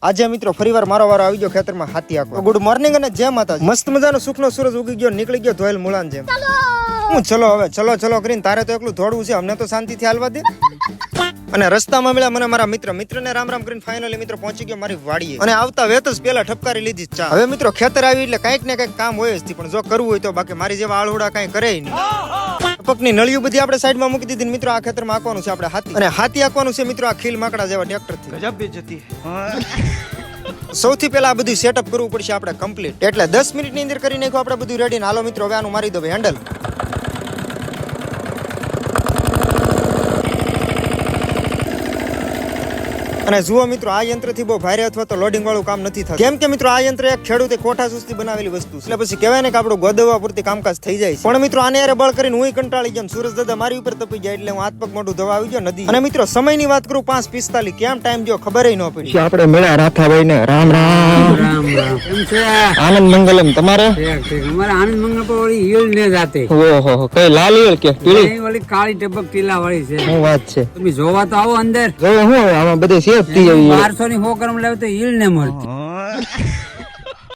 આજે મિત્રો ફરીવાર મારો વારો આવી ગયો ખેતરમાં હાથી આંકવા. ગુડ મોર્નિંગ અને જય માતાજી. મસ્ત મજાનો સુખનો સૂરજ ઉગી ગયો, નીકળી ગયો ધોયેલ મુળાન જેમ. હું ચલો હવે ચલો કરીને તારે તો એકલું દોડવું છે, અમને તો શાંતિથી હાલવા દે. અને રસ્તામાં મળ્યા મને મારા મિત્રને રામ રામ કરીને ફાઇનલી મિત્રો પહોંચી ગયો મારી વાડીએ. અને આવતા વેત જ પેલા ઠપકારી લીધી ચા. હવે મિત્રો ખેતર આવી એટલે કઈક ને કઈક કામ હોય જ, પણ જો કરવું હોય તો, બાકી મારી જેવા આળુડા કઈ કરે નહીં. ટપકની નળિયું બધી આપણે સાઈડમાં મૂકી દીધી. મિત્રો આ ખેતરમાં આંકવાનું છે આપણે હાથી, અને હાથી આંકવાનું છે મિત્રો આ ખીલ માકડા જેવા ટ્રેક્ટરથી. ગજબ બેજતી. સૌથી પહેલા આ બધું સેટઅપ કરવું પડશે આપણે કમ્પ્લીટ, એટલે 10 મિનિટની અંદર કરી નાખ્યું આપણે બધું રેડી. હાલો મિત્રો હવે આનું મારી દો હેન્ડલ. અને જુઓ મિત્રો આ યંત્રથી બહુ ભારે અથવા તો લોડિંગ વાળું કામ નથી થતું, કેમ કે મિત્રો આ યંત્ર એક ખેડૂતે કોઠા સુસ્તી બનાવેલી વસ્તુ છે. એટલે પછી કહેવાય ને કે આપણું ગોદવવા પૂરતી કામકાજ થઈ જાય છે. પણ મિત્રો આને યાર બળ કરીને હું કંટાળી ગયો. સૂરજ દાદા મારી ઉપર તપી જાય એટલે હું હાથ પગ મોઢું ધોવા આવી ગયો નદી. અને મિત્રો સમયની વાત કરું 5:45, કેમ ટાઈમ જો ખબર ન પડી. આપણે મળ્યા રાથાભાઈ ને. રામ રામ રામ રામ. કેમ છે? આનંદ મંગલમ. તમારે? અમારે આનંદ મંગલ પર ઓલી હીલ ને જાતે. ઓહો, કઈ લાલ હીલ કે પીળી? ઓલી કાળી ટબક ટીલા વાળી છે. શું વાત છે? તમે જોવા તો આવો અંદર. જો હું આમાં બધે સેફ થઈ જાય. 1200 ની 100 ગ્રામ લેવ તો હીલ ને મળતી.